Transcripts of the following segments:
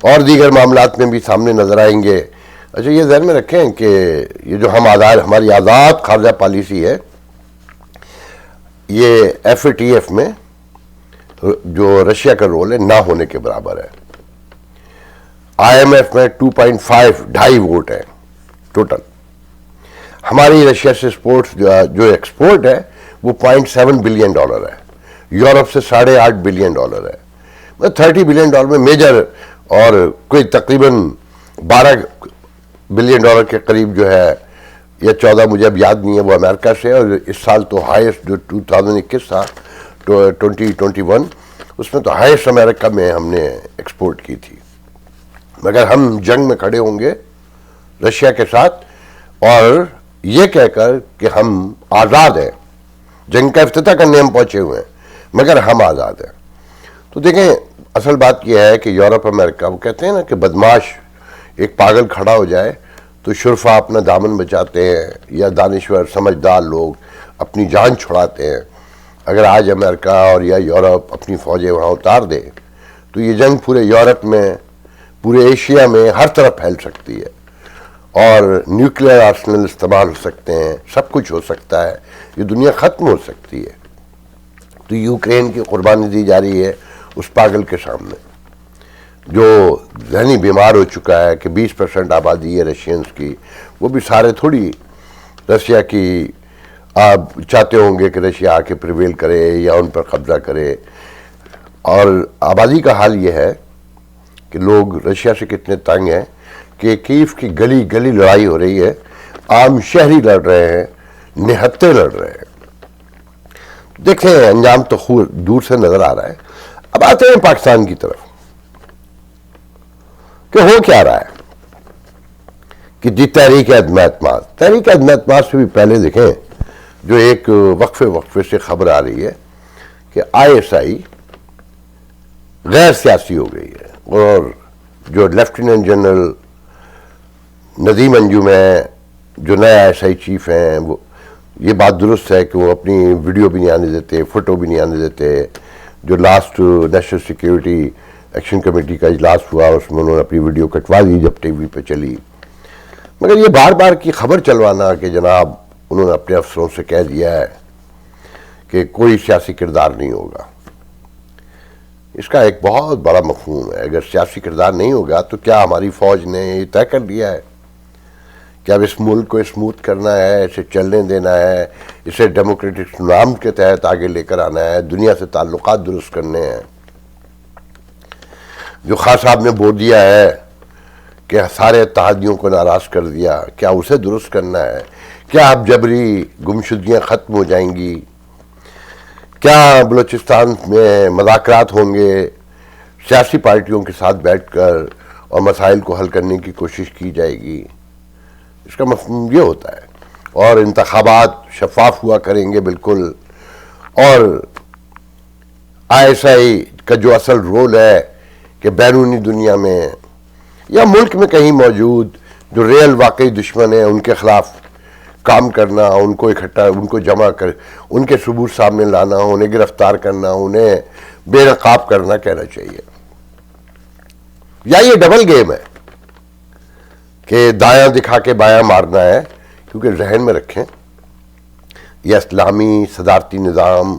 اور دیگر معاملات میں بھی سامنے نظر آئیں گے. اچھا یہ ذہن میں رکھیں کہ یہ جو ہماری آزاد خارجہ پالیسی ہے، یہ FATF میں جو رشیا کا رول ہے نہ ہونے کے برابر ہے. IMF میں 2.5 ووٹ ہے ٹوٹل. ہماری رشیا سے جو ایکسپورٹ ہے وہ $0.7 بلین ہے. یورپ سے $8.5 بلین ہے. $30 بلین میں میجر اور کوئی تقریباً $12 بلین کے قریب جو ہے یا 14 مجھے اب یاد نہیں ہے وہ امریکہ سے. اور اس سال تو ہائیسٹ جو 2021 تھا 2021 اس میں تو ہائیسٹ امریکہ میں ہم نے ایکسپورٹ کی تھی. مگر ہم جنگ میں کھڑے ہوں گے رشیا کے ساتھ اور یہ کہہ کر کہ ہم آزاد ہیں. جنگ کا افتتاح کرنے ہم پہنچے ہوئے ہیں مگر ہم آزاد ہیں. تو دیکھیں اصل بات یہ ہے کہ یورپ امریکہ وہ کہتے ہیں نا کہ بدماش ایک پاگل کھڑا ہو جائے تو شرفا اپنا دامن بچاتے ہیں یا دانشور سمجھدار لوگ اپنی جان چھڑاتے ہیں. اگر آج امریکہ اور یا یورپ اپنی فوجیں وہاں اتار دے تو یہ جنگ پورے یورپ میں، پورے ایشیا میں ہر طرف پھیل سکتی ہے اور نیوکلیئر آرسنل استعمال ہو سکتے ہیں. سب کچھ ہو سکتا ہے. یہ دنیا ختم ہو سکتی ہے. تو یوکرین کی قربانی دی جا رہی ہے اس پاگل کے سامنے جو ذہنی بیمار ہو چکا ہے کہ 20% آبادی ہے رشینز کی. وہ بھی سارے تھوڑی رشیا کی آپ چاہتے ہوں گے کہ رشیا آ کے پریویل کرے یا ان پر قبضہ کرے. اور آبادی کا حال یہ ہے کہ لوگ رشیا سے کتنے تنگ ہیں کہ کیف کی گلی گلی لڑائی ہو رہی ہے. عام شہری لڑ رہے ہیں، نہتے لڑ رہے ہیں. دیکھیں انجام تو خوب دور سے نظر آ رہا ہے. اب آتے ہیں پاکستان کی طرف کہ ہو کیا رہا ہے کہ جی تحریک عدم اعتماد سے بھی پہلے دیکھیں جو ایک وقفے سے خبر آ رہی ہے کہ ISI غیر سیاسی ہو گئی ہے. اور جو لیفٹیننٹ جنرل ندیم انجم ہے جو نیا ISI چیف ہیں، وہ یہ بات درست ہے کہ وہ اپنی ویڈیو بھی نہیں آنے دیتے، فوٹو بھی نہیں آنے دیتے. جو last national security action committee کا اجلاس ہوا اس میں انہوں نے اپنی ویڈیو کٹوا دی جب ٹی وی پہ چلی. مگر یہ بار بار کی خبر چلوانا کہ جناب انہوں نے اپنے افسروں سے کہہ دیا ہے کہ کوئی سیاسی کردار نہیں ہوگا، اس کا ایک بہت بڑا مفہوم ہے. اگر سیاسی کردار نہیں ہوگا تو کیا ہماری فوج نے یہ طے کر لیا ہے کہ اب اس ملک کو اسموتھ کرنا ہے، اسے چلنے دینا ہے، اسے ڈیموکریٹک نظام کے تحت آگے لے کر آنا ہے، دنیا سے تعلقات درست کرنے ہیں. جو خان صاحب نے بول دیا ہے کہ سارے اتحادیوں کو ناراض کر دیا، کیا اسے درست کرنا ہے؟ کیا اب جبری گمشدگیاں ختم ہو جائیں گی؟ کیا بلوچستان میں مذاکرات ہوں گے؟ سیاسی پارٹیوں کے ساتھ بیٹھ کر اور مسائل کو حل کرنے کی کوشش کی جائے گی؟ اس کا مفہوم یہ ہوتا ہے. اور انتخابات شفاف ہوا کریں گے بالکل. اور ISI کا جو اصل رول ہے کہ بیرونی دنیا میں یا ملک میں کہیں موجود جو ریل واقعی دشمن ہیں ان کے خلاف کام کرنا، ان کو اکٹھا، ان کو جمع کر ان کے ثبوت سامنے لانا، انہیں گرفتار کرنا، انہیں بے نقاب کرنا کہنا چاہیے. یا یہ ڈبل گیم ہے کہ دایاں دکھا کے بایاں مارنا ہے. کیونکہ ذہن میں رکھیں یہ اسلامی صدارتی نظام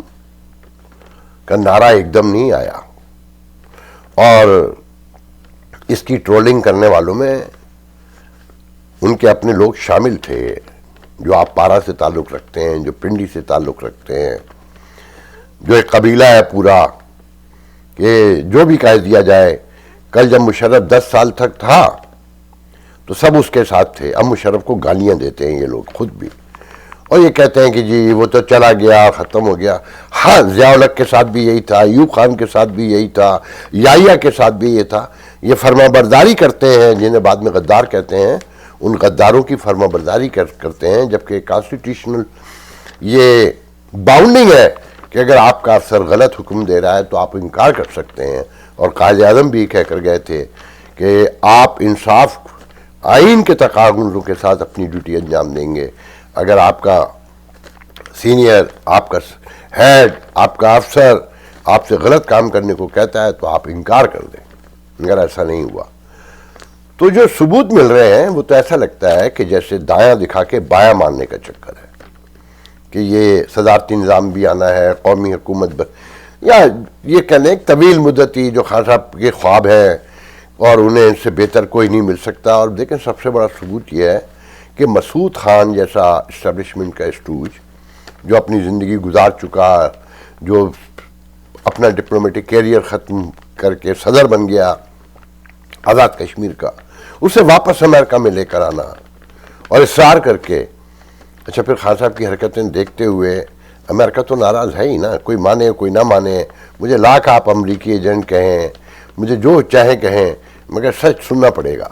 کا نعرہ ایک دم نہیں آیا اور اس کی ٹرولنگ کرنے والوں میں ان کے اپنے لوگ شامل تھے جو آپ پارا سے تعلق رکھتے ہیں، جو پنڈی سے تعلق رکھتے ہیں، جو ایک قبیلہ ہے پورا کہ جو بھی کہہ دیا جائے. کل جب مشرف 10 سال تک تھا تو سب اس کے ساتھ تھے. اب مشرف کو گالیاں دیتے ہیں یہ لوگ خود بھی اور یہ کہتے ہیں کہ جی وہ تو چلا گیا، ختم ہو گیا. ہاں ضیاء الحق کے ساتھ بھی یہی تھا، ایوب خان کے ساتھ بھی یہی تھا، یحییٰ کے ساتھ بھی یہ تھا. یہ فرما برداری کرتے ہیں جنہیں بعد میں غدار کہتے ہیں، ان غداروں کی فرما برداری کرتے ہیں. جبکہ کانسٹیٹیوشنل یہ باؤنڈنگ ہے کہ اگر آپ کا افسر غلط حکم دے رہا ہے تو آپ انکار کر سکتے ہیں. اور قائد اعظم بھی کہہ کر گئے تھے کہ آپ انصاف آئین کے تقاضوں کے ساتھ اپنی ڈیوٹی انجام دیں گے. اگر آپ کا سینئر، آپ کا ہیڈ، آپ کا افسر آپ سے غلط کام کرنے کو کہتا ہے تو آپ انکار کر دیں. مگر ایسا نہیں ہوا. تو جو ثبوت مل رہے ہیں وہ تو ایسا لگتا ہے کہ جیسے دایاں دکھا کے بایاں ماننے کا چکر ہے کہ یہ صدارتی نظام بھی آنا ہے، قومی حکومت یا یہ کہنے ایک طویل مدتی جو خان صاحب کے خواب ہے اور انہیں ان سے بہتر کوئی نہیں مل سکتا. اور دیکھیں سب سے بڑا ثبوت یہ ہے کہ مسعود خان جیسا اسٹیبلشمنٹ کا اسٹوج جو اپنی زندگی گزار چکا، جو اپنا ڈپلومیٹک کیریئر ختم کر کے صدر بن گیا آزاد کشمیر کا، اسے واپس امریکہ میں لے کر آنا اور اصرار کر کے اچھا پھر خان صاحب کی حرکتیں دیکھتے ہوئے امریکہ تو ناراض ہے ہی نا، کوئی مانے کوئی نہ مانے، مجھے لاکھ آپ امریکی ایجنٹ کہیں، مجھے جو چاہیں کہیں، مگر سچ سننا پڑے گا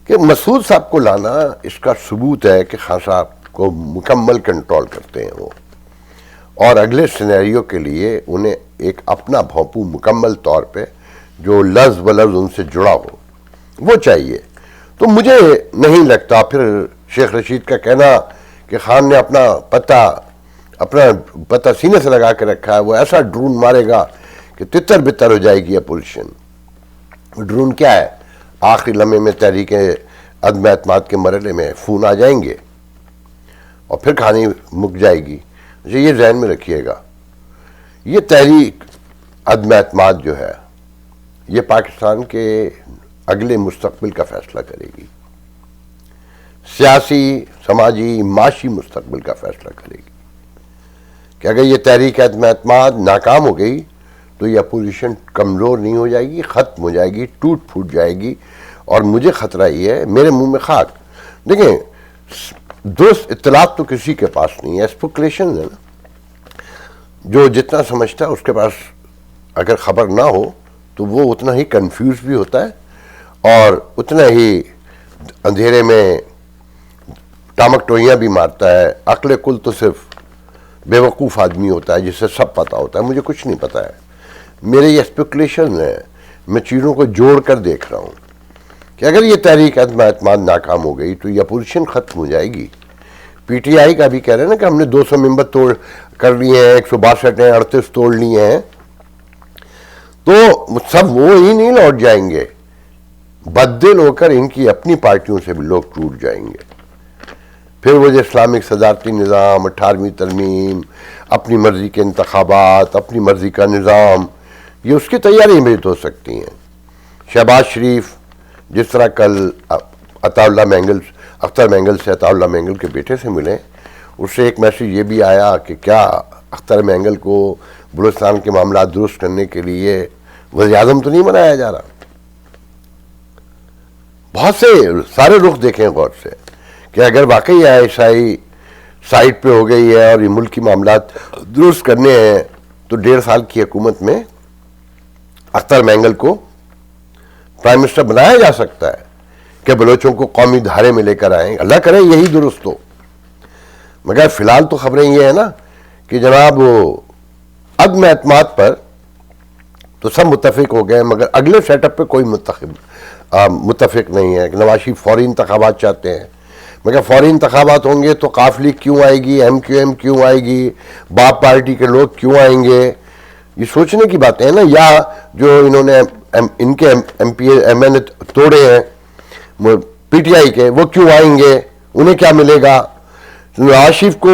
کہ مسعود صاحب کو لانا اس کا ثبوت ہے کہ خان صاحب کو مکمل کنٹرول کرتے ہیں وہ، اور اگلے سینیریو کے لیے انہیں ایک اپنا بھونپو مکمل طور پہ جو لفظ و لفظ ان سے جڑا ہو وہ چاہیے. تو مجھے نہیں لگتا پھر شیخ رشید کا کہنا کہ خان نے اپنا پتہ سینے سے لگا کے رکھا ہے، وہ ایسا ڈرون مارے گا کہ تتر بتر ہو جائے گی اپوزیشن. ڈرون کیا ہے؟ آخری لمحے میں تحریک عدم اعتماد کے مرحلے میں فون آ جائیں گے اور پھر کہانی مک جائے گی. یہ ذہن میں رکھیے گا، یہ تحریک عدم اعتماد جو ہے یہ پاکستان کے اگلے مستقبل کا فیصلہ کرے گی، سیاسی، سماجی، معاشی مستقبل کا فیصلہ کرے گی کہ اگر یہ تحریک عدم اعتماد ناکام ہو گئی تو یہ اپوزیشن کمزور نہیں ہو جائے گی، ختم ہو جائے گی، ٹوٹ پھوٹ جائے گی. اور مجھے خطرہ یہ ہے، میرے منہ میں خاک. دیکھیں درست اطلاعات تو کسی کے پاس نہیں ہے، اسپیکولیشن ہے نا، جو جتنا سمجھتا ہے اس کے پاس اگر خبر نہ ہو تو وہ اتنا ہی کنفیوز بھی ہوتا ہے اور اتنا ہی اندھیرے میں ٹامک ٹوئیاں بھی مارتا ہے. عقل کل تو صرف بے وقوف آدمی ہوتا ہے جسے سب پتہ ہوتا ہے، مجھے کچھ نہیں پتہ ہے. میرے یہ اسپیکولیشن ہے، میں چیزوں کو جوڑ کر دیکھ رہا ہوں کہ اگر یہ تحریک عدم اعتماد ناکام ہو گئی تو یہ اپوزیشن ختم ہو جائے گی. پی ٹی آئی کا بھی کہہ رہے ہیں نا کہ ہم نے 200 ممبر توڑ کر لیے ہیں، 162 ہیں، 38 توڑ لیے ہیں، تو سب وہ ہی نہیں لوٹ جائیں گے، بدل ہو کر ان کی اپنی پارٹیوں سے بھی لوگ ٹوٹ جائیں گے. پھر وہ جو اسلامک صدارتی نظام، 18ویں ترمیم، اپنی مرضی کے انتخابات، اپنی مرضی کا نظام، یہ اس کی تیاری میں ہو سکتی ہیں. شہباز شریف جس طرح کل اختر مینگل سے عطا اللہ مینگل کے بیٹے سے ملے، اس سے ایک میسیج یہ بھی آیا کہ کیا اختر مینگل کو بلوچستان کے معاملات درست کرنے کے لیے وزیر اعظم تو نہیں بنایا جا رہا. بہت سے سارے رخ دیکھیں غور سے کہ اگر واقعی عیسائی سائٹ پہ ہو گئی ہے اور یہ ملک کی معاملات درست کرنے ہیں تو 1.5 سال کی حکومت میں اختر مینگل کو پرائم منسٹر بنایا جا سکتا ہے کہ بلوچوں کو قومی دھارے میں لے کر آئیں. اللہ کرے یہی درست ہو. مگر فی الحال تو خبریں یہ ہیں نا کہ جناب عدم اعتماد پر تو سب متفق ہو گئے مگر اگلے سیٹ اپ پہ کوئی متفق نہیں ہے. نواز شریف فوری انتخابات چاہتے ہیں، مگر فوری انتخابات ہوں گے تو قاف لیگ کیوں آئے گی، ایم کیو ایم کیوں آئے گی، باپ پارٹی کے لوگ کیوں آئیں گے؟ یہ سوچنے کی باتیں ہیں نا. یا جو انہوں نے ان کے ایم این اے توڑے ہیں پی ٹی آئی کے، وہ کیوں آئیں گے، انہیں کیا ملے گا؟ نواز شریف کو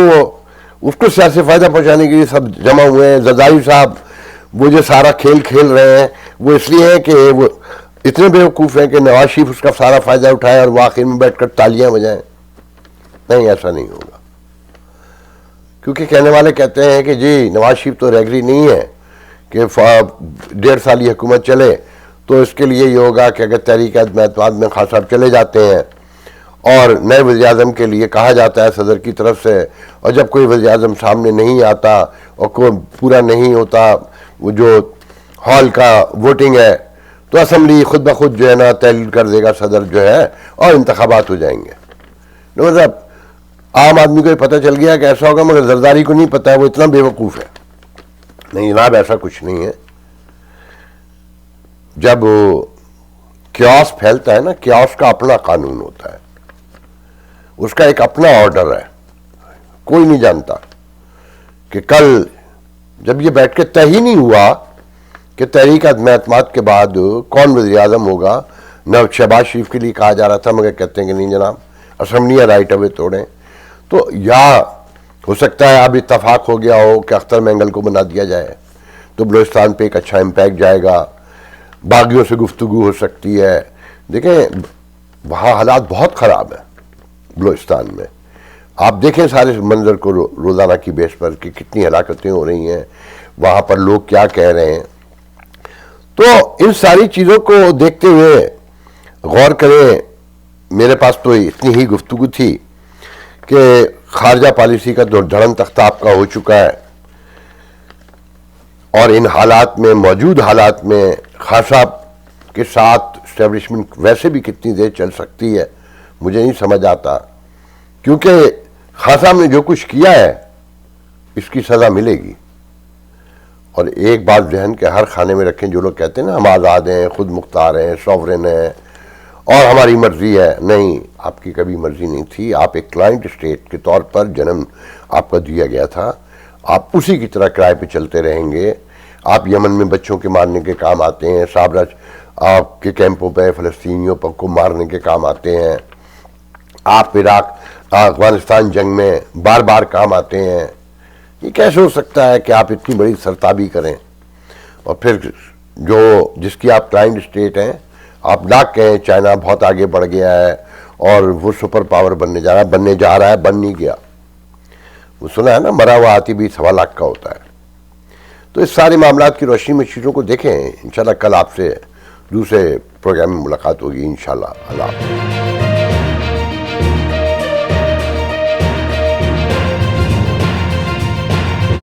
اس کو سیاسی فائدہ پہنچانے کے لیے سب جمع ہوئے ہیں. زرداری صاحب وہ جو سارا کھیل کھیل رہے ہیں وہ اس لیے ہے کہ وہ اتنے بیوقوف ہیں کہ نواز شریف اس کا سارا فائدہ اٹھائے اور وہ آخر میں بیٹھ کر تالیاں بجائیں. نہیں، ایسا نہیں ہوگا، کیونکہ کہنے والے کہتے ہیں کہ جی نواز شریف تو ریگری نہیں ہے کہ 1.5 سال حکومت چلے، تو اس کے لیے یہ ہوگا کہ اگر تحریک عدم اعتماد میں خان صاحب چلے جاتے ہیں اور نئے وزیر اعظم کے لیے کہا جاتا ہے صدر کی طرف سے، اور جب کوئی وزیر اعظم سامنے نہیں آتا اور کوئی پورا نہیں ہوتا وہ جو ہال کا ووٹنگ ہے، تو اسمبلی خود بخود جو ہے نا تحلیل کر دے گا صدر جو ہے اور انتخابات ہو جائیں گے. مطلب عام آدمی کو یہ پتہ چل گیا کہ ایسا ہوگا، مگر زرداری کو نہیں پتہ ہے، وہ اتنا بیوقوف ہے. نہیں جناب، ایسا کچھ نہیں ہے. جب کیاس پھیلتا ہے نا، کیاس کا اپنا قانون ہوتا ہے، اس کا ایک اپنا آرڈر ہے. کوئی نہیں جانتا کہ کل جب یہ بیٹھ کے طے ہی نہیں ہوا کہ تحریک عدم اعتماد کے بعد کون وزیر اعظم ہوگا، نہ شہباز شریف کے لیے کہا جا رہا تھا، مگر کہتے ہیں کہ نہیں جناب اسمبلیاں رائٹ اوے توڑیں. تو یا ہو سکتا ہے اب اتفاق ہو گیا ہو کہ اختر مینگل کو بنا دیا جائے تو بلوچستان پہ ایک اچھا امپیکٹ جائے گا، باغیوں سے گفتگو ہو سکتی ہے. دیکھیں وہاں حالات بہت خراب ہیں بلوچستان میں، آپ دیکھیں سارے منظر کو روزانہ کی بیس پر کہ کتنی ہلاکتیں ہو رہی ہیں، وہاں پر لوگ کیا کہہ رہے ہیں. تو ان ساری چیزوں کو دیکھتے ہوئے غور کریں. میرے پاس تو اتنی ہی گفتگو تھی کہ خارجہ پالیسی کا تو دھڑن تختہ آپ کا ہو چکا ہے، اور ان حالات میں، موجود حالات میں خان صاحب کے ساتھ اسٹیبلشمنٹ ویسے بھی کتنی دیر چل سکتی ہے مجھے نہیں سمجھ آتا، کیونکہ خان صاحب نے جو کچھ کیا ہے اس کی سزا ملے گی. اور ایک بات ذہن کے ہر خانے میں رکھیں، جو لوگ کہتے ہیں نا ہم آزاد ہیں، خود مختار ہیں، سوورن ہیں اور ہماری مرضی ہے، نہیں، آپ کی کبھی مرضی نہیں تھی. آپ ایک کلائنٹ اسٹیٹ کے طور پر جنم آپ کا دیا گیا تھا، آپ اسی کی طرح کرائے پہ چلتے رہیں گے. آپ یمن میں بچوں کے مارنے کے کام آتے ہیں، صابرہ آپ کے کیمپوں پہ فلسطینیوں کو مارنے کے کام آتے ہیں، آپ عراق افغانستان جنگ میں بار بار کام آتے ہیں. یہ کیسے ہو سکتا ہے کہ آپ اتنی بڑی سرتابی کریں اور پھر جس کی آپ کلائنٹ اسٹیٹ ہیں آپ لاکھ کہیں چائنا بہت آگے بڑھ گیا ہے اور وہ سپر پاور بننے جا رہا ہے، بن نہیں گیا. وہ سنا ہے نا، مرا ہوا ہاتھی بھی 1.25 لاکھ کا ہوتا ہے. تو اس سارے معاملات کی روشنی میں چیزوں کو دیکھیں. انشاءاللہ کل آپ سے دوسرے پروگرام میں ملاقات ہوگی انشاءاللہ. اللہ حافظ.